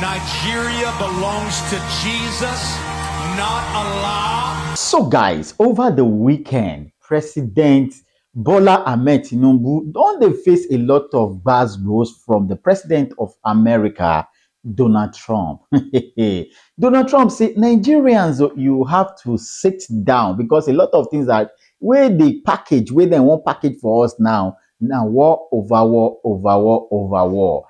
Nigeria belongs to Jesus, not Allah. So guys, over the weekend, President Bola Ahmed Tinubu don't they face a lot of bad blows from the President of America, Donald Trump. Donald Trump said, Nigerians, you have to sit down because a lot of things are where the package, where they want package for us now. Now war over war over war over war.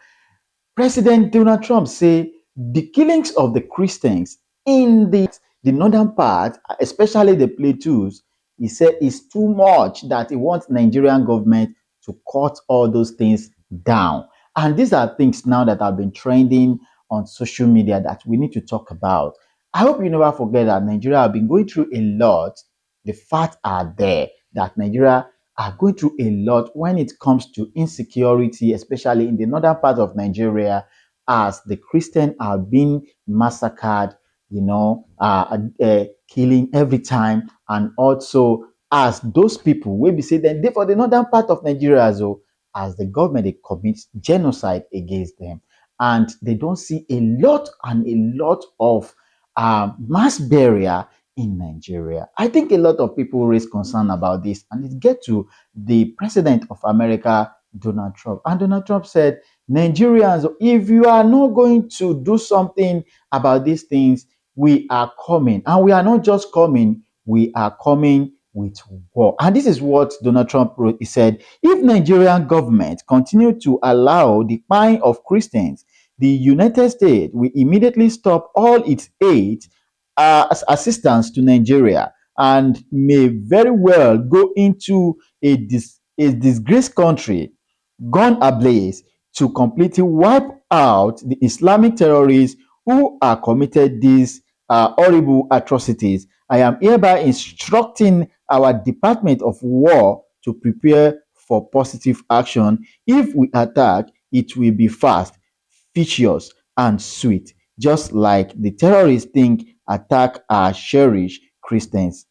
President Donald Trump say the killings of the Christians in the northern part, especially the plateaus, he said is too much that he wants Nigerian government to cut all those things down. And these are things now that have been trending on social media that we need to talk about. I hope you never forget that Nigeria have been going through a lot. The facts are there that Nigeria are going through a lot when it comes to insecurity, especially in the northern part of Nigeria, as the Christians are being massacred, killing every time, and also as those people will be say then they for the northern part of Nigeria as well, as the government they commit genocide against them, and they don't see a lot and a lot of mass burial in Nigeria. I think a lot of people raise concern about this, and it get to the President of America, Donald Trump. And Donald Trump said, Nigerians, if you are not going to do something about these things, we are coming. And we are not just coming, we are coming with war. And this is what Donald Trump wrote. He said, if Nigerian government continue to allow the killing of Christians, the United States will immediately stop all its aid assistance to Nigeria and may very well go into a disgraced country gone ablaze to completely wipe out the Islamic terrorists who are committed these horrible atrocities. I am hereby instructing our Department of War to prepare for positive action. If we attack, it will be fast, vicious, and sweet, just like the terrorists think attack our cherished Christians.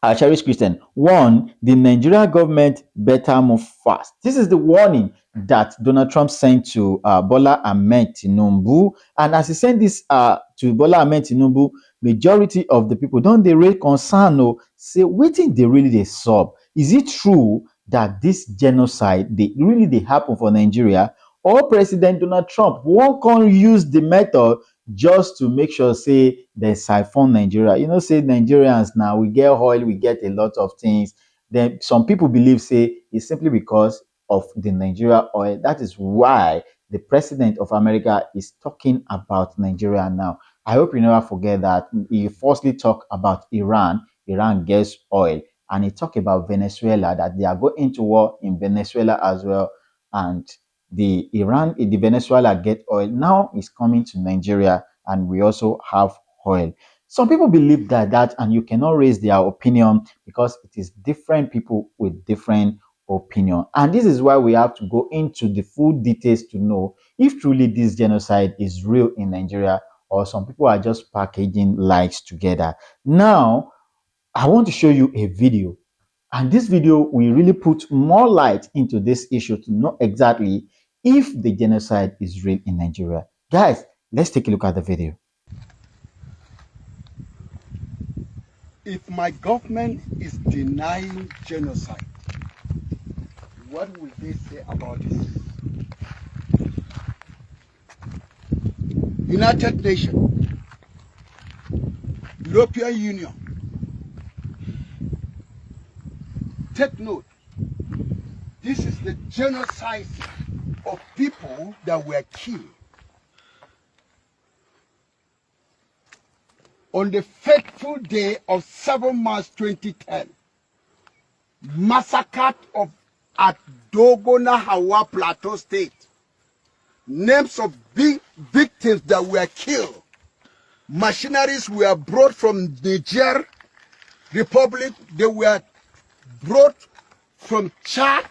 Our cherished Christian. One, the Nigerian government better move fast. This is the warning that Donald Trump sent to Bola Ahmed Tinubu. And as he sent this to Bola Ahmed Tinubu, majority of the people don't they raise concern or say, waiting they really they sub. Is it true that this genocide they happen for Nigeria? Or President Donald Trump won't can use the method just to make sure say they siphon Nigeria. Say Nigerians now we get oil, we get a lot of things. Then some people believe say it's simply because of the Nigeria oil. That is why the president of America is talking about Nigeria now. I hope you never forget that he firstly talked about Iran. Iran gets oil, and he talked about Venezuela, that they are going into war in Venezuela as well, and the Venezuela get oil. Now is coming to Nigeria, and we also have oil. Some people believe that, and you cannot raise their opinion because it is different people with different opinion. And this is why we have to go into the full details to know if truly this genocide is real in Nigeria or some people are just packaging lies together. Now, I want to show you a video, and this video will really put more light into this issue to know exactly if the genocide is real in Nigeria. Guys, let's take a look at the video. If my government is denying genocide, what will they say about this? United Nations, European Union, take note. This is the genocide of people that were killed on the fateful day of 7 March 2010. Massacre at Dogona Hawa Plateau State. Names of big victims that were killed. Machineries were brought from Niger Republic. They were brought from Chad.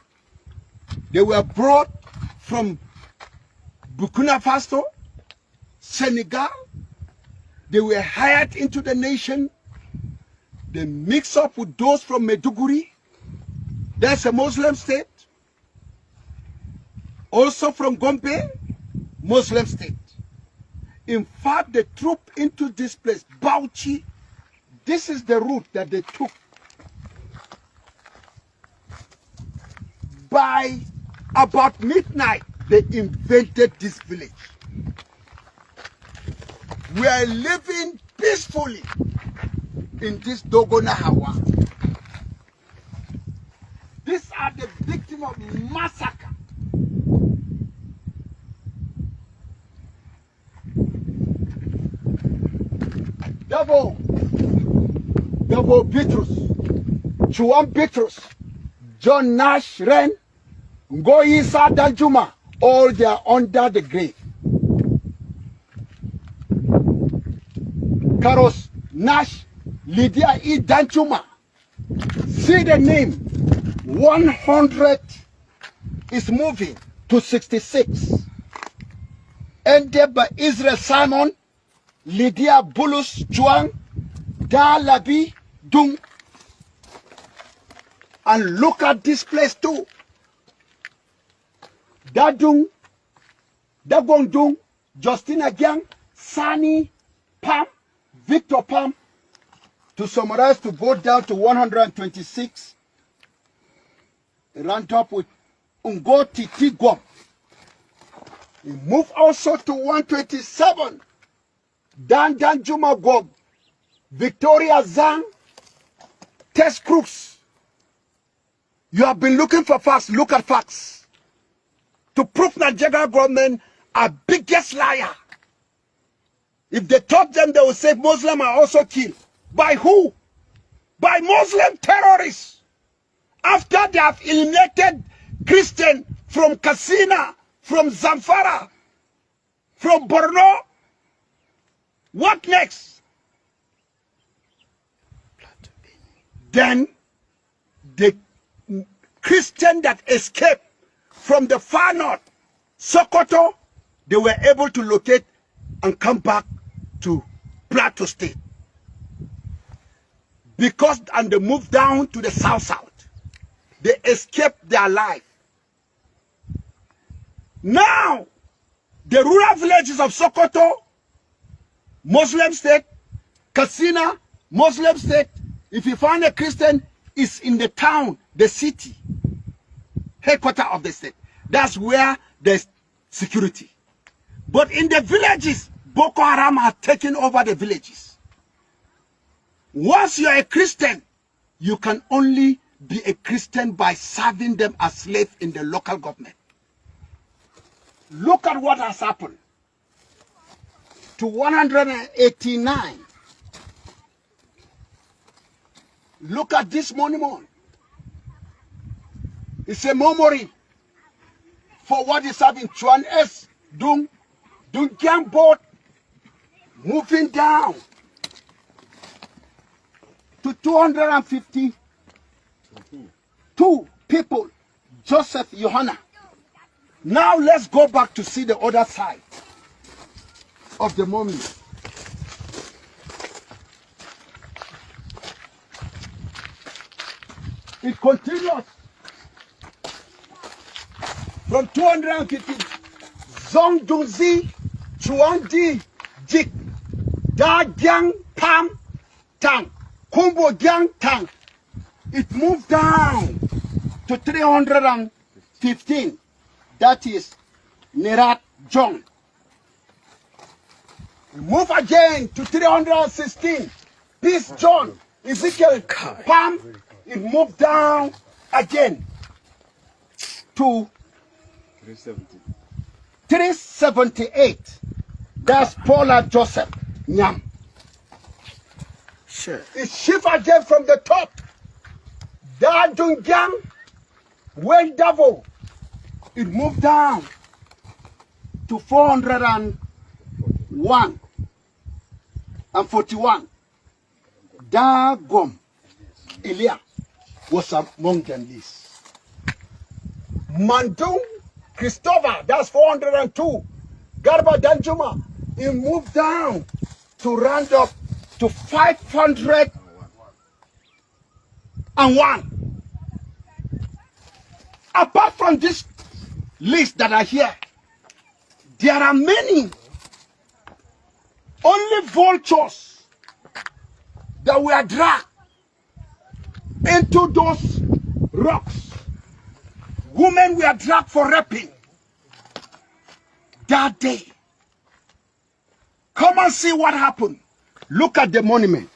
They were brought from Burkina Faso, Senegal. They were hired into the nation. They mix up with those from Maiduguri. That's a Muslim state. Also from Gombe, Muslim state. In fact, the troop into this place, Bauchi, this is the route that they took. By about midnight, they invaded this village. We are living peacefully in this Dogona Hawa. These are the victims of massacre. Davo Bitrus, Chuan Bitrus, John Nash Ren, Ngoisa Danjuma, all they are under the grave. Karos Nash, Lydia E. Danjuma. See the name. 100 is moving to 66. Ended by Israel Simon, Lydia Bulus Chuang, Da Labi Dung. And look at this place too. Dadung, Dagong Dung, Justina Gyang, Sani Pam, Victor Pam. To summarize, to go down to 126. Run up with Ungoti Tigwam. We move also to 127. Dan Juma Gob, Victoria Zang, Test Crooks. You have been looking for facts. Look at facts. To prove Nigeria government are biggest liar. If they touch them, they will say Muslims are also killed. By who? By Muslim terrorists. After they have eliminated Christian from Katsina, from Zamfara, from Borno, what next? Then the Christian that escaped from the far north, Sokoto, they were able to locate and come back to Plateau State. Because, and they moved down to the south. They escaped their life. Now, the rural villages of Sokoto, Muslim state, Katsina, Muslim state, if you find a Christian, is in the town, the city, headquarters of the state. That's where there's security. But in the villages, Boko Haram have taken over the villages. Once you're a Christian, you can only be a Christian by serving them as slaves in the local government. Look at what has happened to 189. Look at this monument. It's a memory for what is happening. Chuan S. Dung Gyang boat moving down to 252 people. Joseph Johanna. Now let's go back to see the other side of the monument. It continues from 250. Zongdungzi, Chuandi, Jik, Da Gyang Pam Tang, Kumbo Gyang Tang. It moved down to 315. That is Nerat Jong. Move again to 316. Peace John, Ezekiel Pam. It moved down again to 378. That's Paula Joseph Nyam. Sure. It shift again from the top. Da Dungyang, Well Davo. It moved down to 401 and 41. Da Gom Elia was among them this. Mandung Christopher, that's 402. Garba Danjuma, he moved down to round up to 501. Apart from this list that are here, there are many Only vultures that were dragged into those rocks. Women were dragged for raping that day. Come and see what happened. Look at the monument.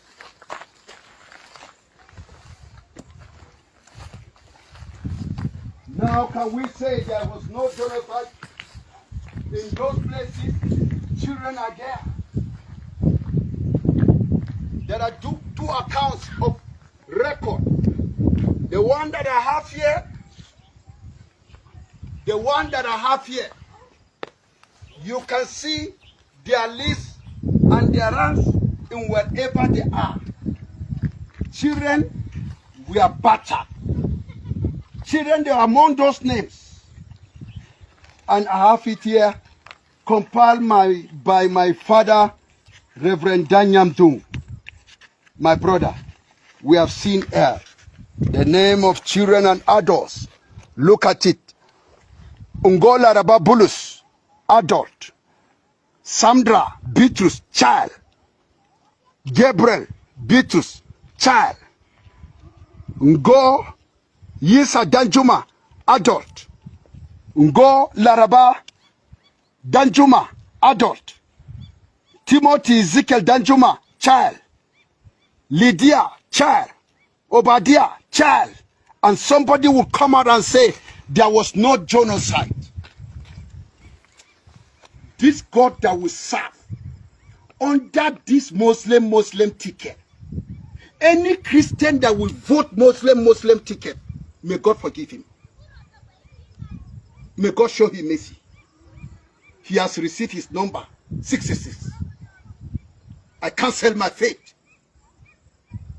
Now can we say there was no genocide in those places? Children are there. There are two accounts of record. The one that I have here, you can see their lists and their ranks in wherever they are. Children were battered. Children, they are among those names. And I have it here, compiled by my father, Reverend Danyam Dung, my brother. We have seen here the name of children and adults. Look at it. Ungola Rababulus, adult. Sandra Bitrus, child. Gabriel Bitrus, child. Ngo Yisa Danjuma, adult. Ngo Laraba Danjuma, adult. Timothy Ezekiel Danjuma, child. Lydia, child. Obadiah, child. And somebody will come out and say there was no genocide. This God that we serve, under this Muslim ticket, any Christian that will vote Muslim ticket, may God forgive him. May God show him mercy. He has received his number, 66. I cancel my faith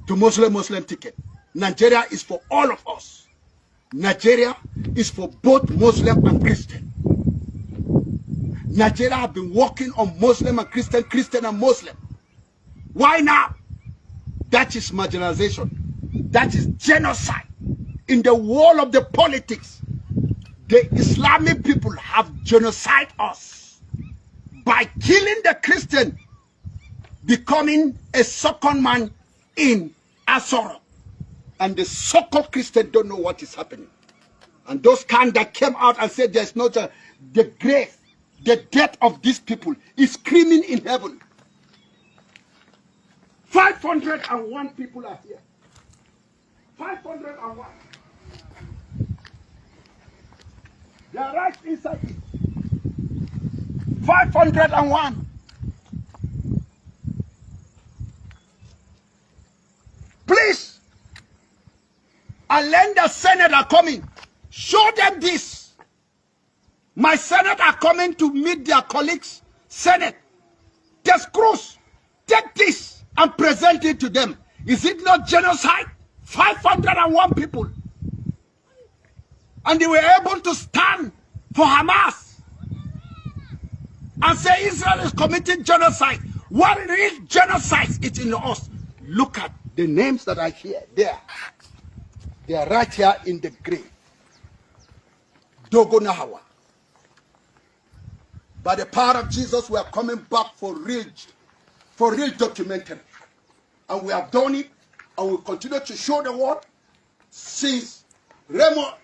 to Muslim ticket. Nigeria is for all of us. Nigeria is for both Muslim and Christian. Nigeria have been working on Muslim and Christian, Christian and Muslim. Why now? That is marginalization. That is genocide. In the world of the politics, the Islamic people have genocide us by killing the Christian, becoming a second man in Asoro. And the so-called Christian don't know what is happening. And those kind that came out and said there's no the grave, the death of these people is screaming in heaven. 501 people are here. 501. They are right inside it. 501. Please, and then the Senate are coming. Show them this. My Senate are coming to meet their colleagues. Senate, the screws, take this and present it to them. Is it not genocide? 501 people. And they were able to stand for Hamas and say Israel is committing genocide. What is genocide? It's in us. Look at the names that are here. There. They are right here in the grave. Dogonahawa. By the power of Jesus, we are coming back for real documentary. And we have done it, and we continue to show the world since Remo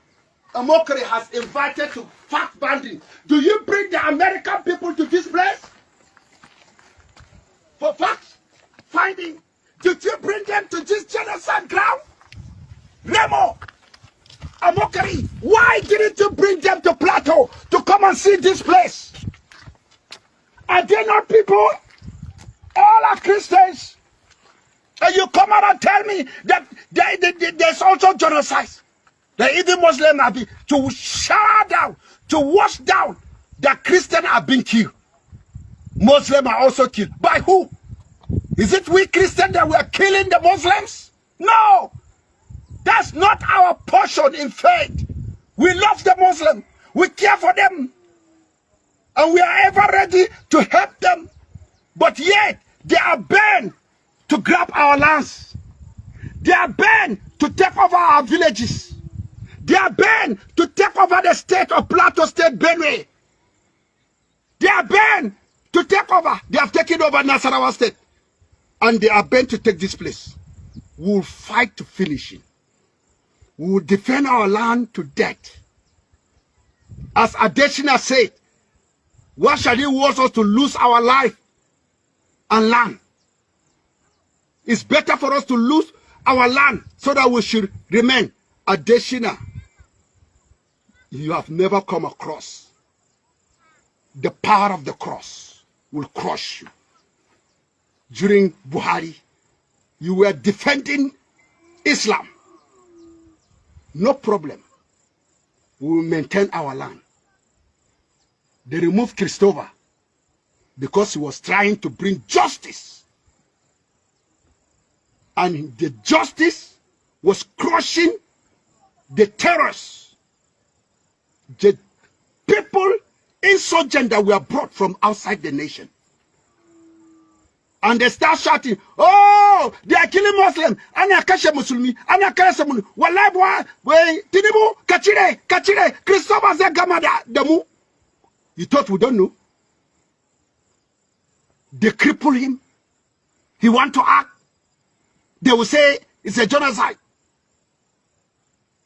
Amokere has invited to fact banding. Do you bring the American people to this place for fact finding? Did you bring them to this genocide ground? Remo Amokere, why didn't you bring them to Plateau to come and see this place? Are they not people? All are Christians. And you come out and tell me that there's also genocide. That even Muslims have been to shower down, to wash down that Christians have been killed. Muslims are also killed. By who? Is it we Christians that were killing the Muslims? No. That's not our portion in faith. We love the Muslim. We care for them. And we are ever ready to help them. But yet, they are bent to grab our lands. They are bent to take over our villages. They are bent to take over the state of Plateau State, Benue. They are bent to take over. They have taken over Nasarawa State. And they are bent to take this place. We will fight to finish it. We will defend our land to death. As Adesina said, why shall he want us to lose our life and land? It's better for us to lose our land so that we should remain. Adesina, you have never come across. The power of the cross will crush you. During Buhari, you were defending Islam. No problem. We will maintain our land. They removed Christopher because he was trying to bring justice. And the justice was crushing the terrorists. The people insurgent that were brought from outside the nation. And they start shouting, oh, they are killing Muslims. Ana kashe Muslimi, ana kashe Muslimi. Wallahi boy, Tinubu, kachire, Christopher Zegamada, demu. You thought we don't know? They cripple him. He want to act. They will say it's a genocide.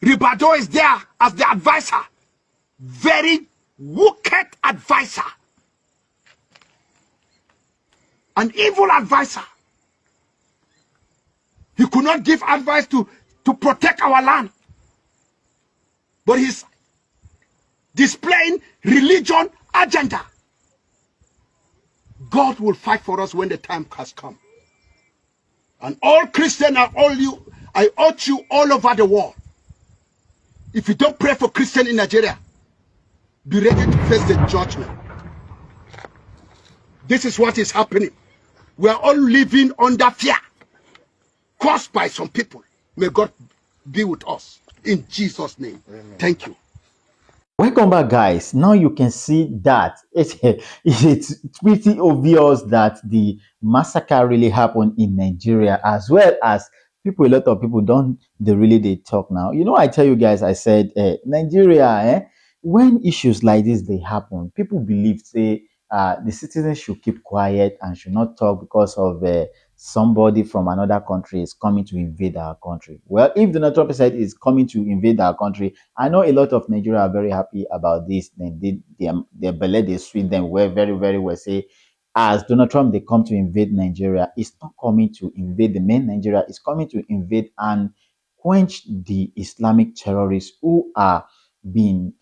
Ribado is there as the advisor. Very wicked advisor. An evil advisor. He could not give advice to protect our land. But he's displaying religion agenda. God will fight for us when the time has come. And all Christians are all you. I urge you all over the world. If you don't pray for Christians in Nigeria, be ready to face the judgment. This is what is happening. We are all living under fear caused by some people. May God be with us. In Jesus' name. Amen. Thank you. Welcome back, guys. Now you can see that it's pretty obvious that the massacre really happened in Nigeria, as well as a lot of people don't they talk now. You know, I tell you guys, I said Nigeria, when issues like this they happen, people believe say the citizens should keep quiet and should not talk because of somebody from another country is coming to invade our country. Well, if Donald Trump said is coming to invade our country, I know a lot of Nigeria are very happy about this. They did their belly, they sweet them well, very, very well. Say, as Donald Trump they come to invade Nigeria, it's not coming to invade the main Nigeria, it's coming to invade and quench the Islamic terrorists who are being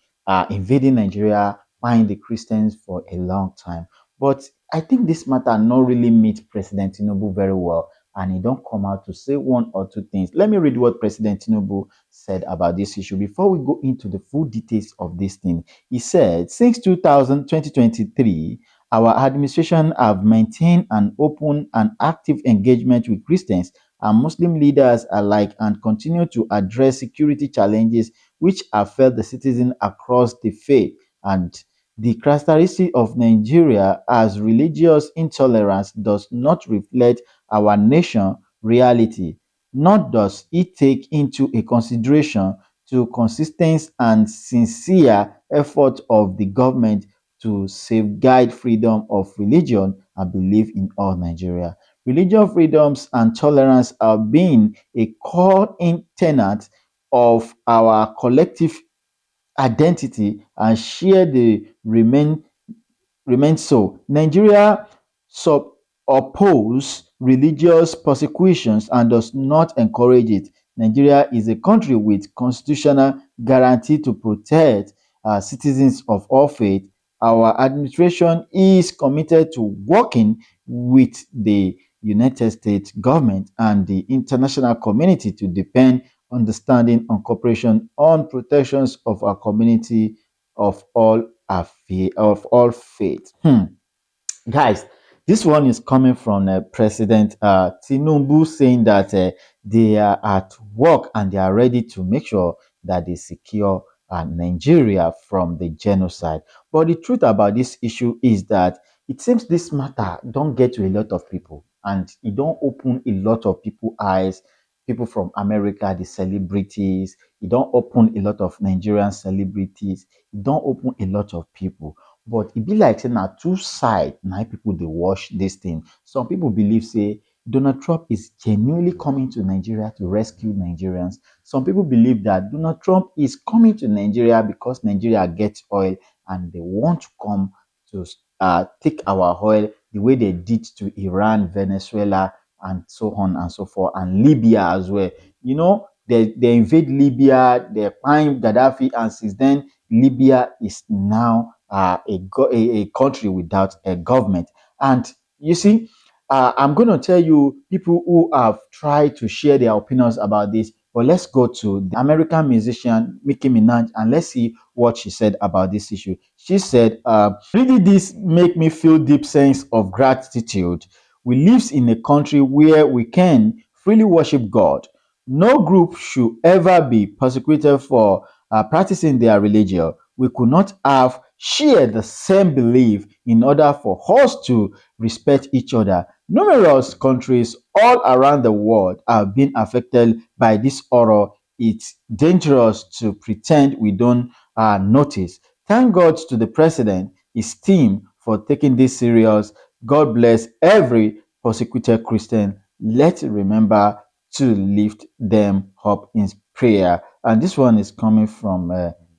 invading Nigeria, buying the Christians for a long time. But I think this matter not really meet President Tinubu very well, and he don't come out to say one or two things. Let me read what President Tinubu said about this issue before we go into the full details of this thing. He said, since 2023, our administration have maintained an open and active engagement with Christians and Muslim leaders alike and continue to address security challenges which affect the citizens across the faith. And the characteristic of Nigeria as religious intolerance does not reflect our nation reality, nor does it take into a consideration to consistent and sincere effort of the government to safeguard freedom of religion and belief in all Nigeria. Religious freedoms and tolerance have been a core tenet of our collective identity and share the remain so. Nigeria sub oppose religious persecutions and does not encourage it. Nigeria is a country with constitutional guarantee to protect citizens of all faith. Our administration is committed to working with the United States government and the international community to deepen understanding and cooperation on protections of our community of all of all faith. Guys, this one is coming from President Tinubu saying that they are at work and they are ready to make sure that they secure Nigeria from the genocide. But the truth about this issue is that it seems this matter don't get to a lot of people and it don't open a lot of people eyes. People from America, the celebrities, it don't open a lot of Nigerian celebrities, it don't open a lot of people. But it be like say na two side na people dey watch this thing. Some people believe say Donald Trump is genuinely coming to Nigeria to rescue Nigerians. Some people believe that Donald Trump is coming to Nigeria because Nigeria gets oil and they want to come to take our oil the way they did to Iran, Venezuela, and so on and so forth, and Libya as well. You know, they invade Libya, they find Gaddafi, and since then, Libya is now a country without a government. And you see, I'm going to tell you people who have tried to share their opinions about this. But let's go to the American musician Nicki Minaj and let's see what she said about this issue. She said, "Really, this make me feel deep sense of gratitude. We live in a country where we can freely worship God. No group should ever be persecuted for practicing their religion. We could not have shared the same belief in order for us to respect each other. Numerous countries all around the world have been affected by this horror. It's dangerous to pretend we don't notice. Thank God to the president, his team for taking this serious. God bless every persecuted Christian. Let's remember to lift them up in prayer." And this one is coming from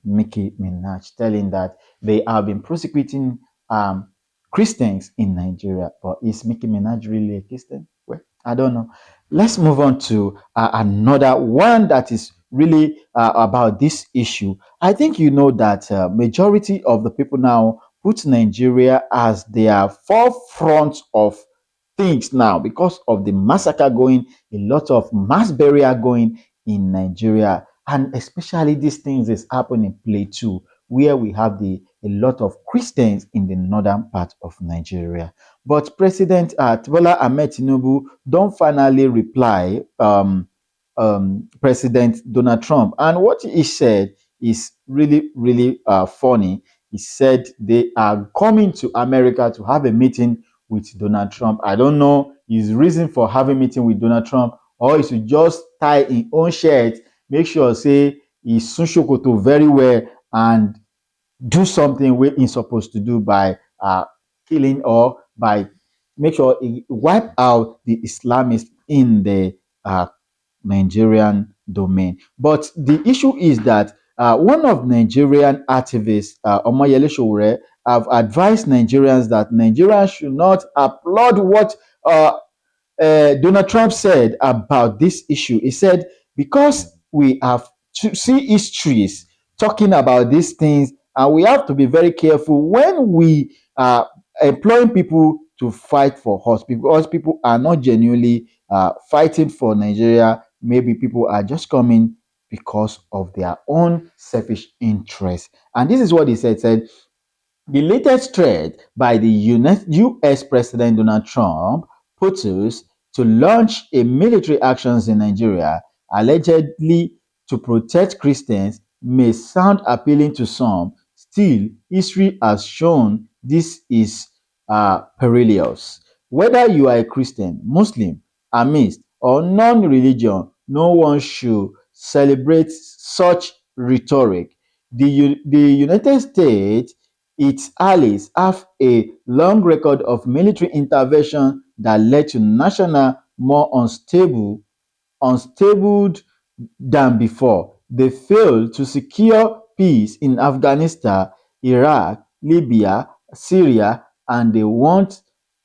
Nicki Minaj, telling that they have been prosecuting Christians in Nigeria. But is Nicki Minaj really a Christian? Well, I don't know. Let's move on to another one that is really about this issue. I think you know that majority of the people now put Nigeria as their forefront of things now because of the massacre going, a lot of mass burial going in Nigeria, and especially these things is happening in Plateau, where we have a lot of Christians in the northern part of Nigeria. But President Bola Ahmed Tinubu don't finally reply President Donald Trump, and what he said is really really funny. He said they are coming to America to have a meeting with Donald Trump. I don't know his reason for having meeting with Donald Trump, or he should just tie his own shirt, make sure say he sushokoto very well and do something wey he's supposed to do by killing or by make sure he wipe out the Islamists in the Nigerian domain. But the issue is that one of Nigerian activists, Omoyele Sowore, have advised Nigerians that Nigerians should not applaud what Donald Trump said about this issue. He said, because we have to see histories talking about these things, and we have to be very careful when we are employing people to fight for us, because people are not genuinely fighting for Nigeria. Maybe people are just coming because of their own selfish interest. And this is what he said, the latest threat by the US President Donald Trump purpose to launch a military actions in Nigeria, allegedly to protect Christians, may sound appealing to some. Still, history has shown this is perilous. Whether you are a Christian, Muslim, Amist, or non-religion, no one should celebrate such rhetoric. The United States, its allies have a long record of military intervention that led to national more unstable than before. They failed to secure peace in Afghanistan, Iraq, Libya, Syria, and they want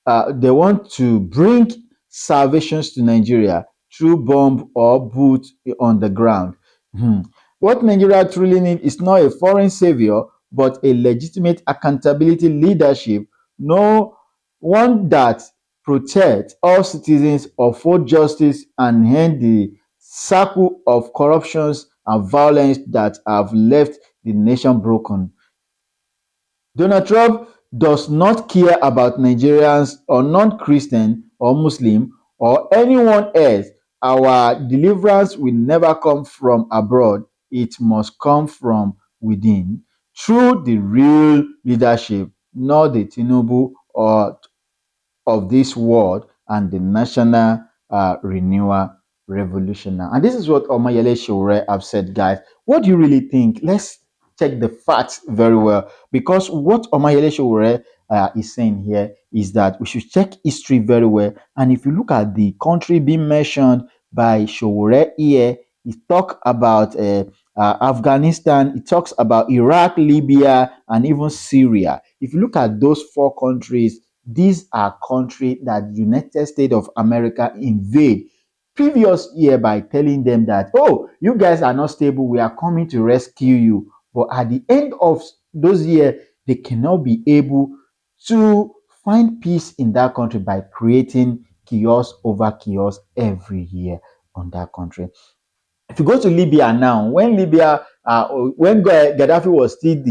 to bring salvations to Nigeria through bomb or boots on the ground. Hmm. What Nigeria truly needs is not a foreign savior, but a legitimate accountability leadership, no one that protects all citizens, uphold justice, and end the circle of corruptions and violence that have left the nation broken. Donald Trump does not care about Nigerians or non-Christian or Muslim or anyone else. Our deliverance will never come from abroad. It must come from within through the real leadership, not the Tinubu or of this world and the national renewal revolution now. And this is what Omayele Shure have said, guys. What do you really think? Let's check the facts very well, because what Omayele Sowore is saying here is that we should check history very well. And if you look at the country being mentioned by Sowore here, he talk about Afghanistan, it talks about Iraq, Libya, and even Syria. If you look at those four countries, these are countries that United States of America invade previous year by telling them that, oh, you guys are not stable, we are coming to rescue you. But at the end of those years, they cannot be able to find peace in that country by creating chaos over chaos every year on that country. If you go to Libya now, when Libya, when Gaddafi was still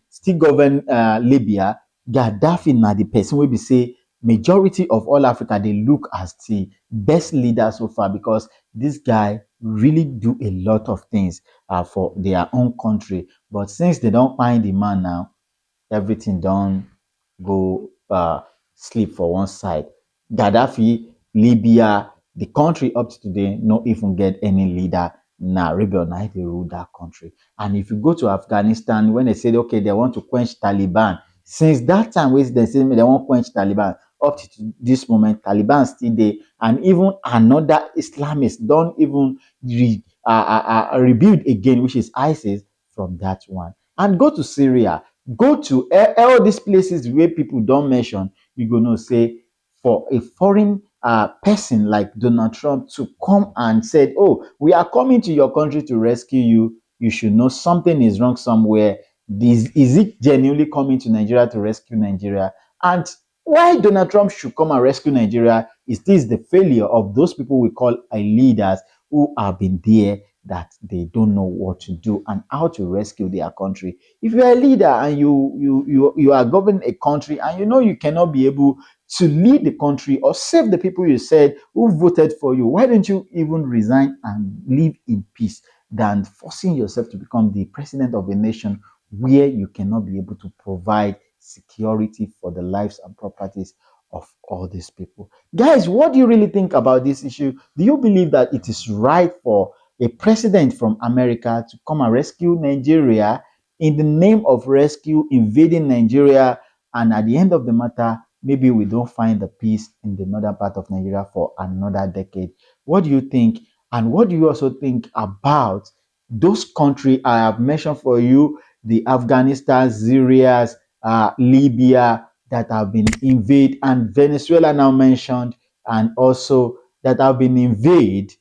still govern Libya, Gaddafi na the person will be say majority of all Africa they look as the best leader so far, because this guy really do a lot of things for their own country. But since they don't find the man now, everything don't go sleep for one side. Gaddafi, Libya, the country up to today, not even get any leader. Now, rebel now they rule that country. And if you go to Afghanistan, when they said okay, they want to quench Taliban, since that time, when they say they want to quench Taliban, up to this moment, Taliban still there, and even another Islamist don't even rebuild again, which is ISIS from that one. And go to Syria, go to all these places where people don't mention, you gonna say for a foreign person like Donald Trump to come and said, oh, we are coming to your country to rescue you, you should know something is wrong somewhere. This, is it genuinely coming to Nigeria to rescue Nigeria? And why Donald Trump should come and rescue Nigeria is this the failure of those people we call leaders who have been there, that they don't know what to do and how to rescue their country. If you are a leader and you are governing a country and you know you cannot be able to lead the country or save the people you said who voted for you, why don't you even resign and live in peace than forcing yourself to become the president of a nation where you cannot be able to provide security for the lives and properties of all these people? Guys, what do you really think about this issue? Do you believe that it is right for a president from America to come and rescue Nigeria, in the name of rescue, invading Nigeria, and at the end of the matter, maybe we don't find the peace in the northern part of Nigeria for another decade? What do you think? And what do you also think about those countries I have mentioned for you, the Afghanistan, Syria, Libya, that have been invaded, and Venezuela now mentioned, and also that have been invaded?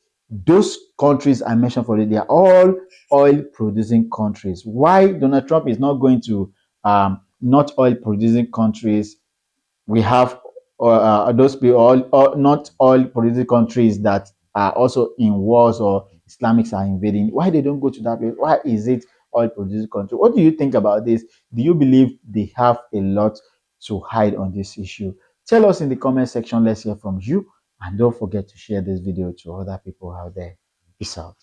Those countries I mentioned for you, they are all oil producing countries. Why Donald Trump is not going to not oil producing countries? We have those people, all not oil producing countries that are also in wars or Islamics are invading. Why they don't go to that place? Why is it oil producing country? What do you think about this? Do you believe they have a lot to hide on this issue? Tell us in the comment section. Let's hear from you. And don't forget to share this video to other people out there. Peace out.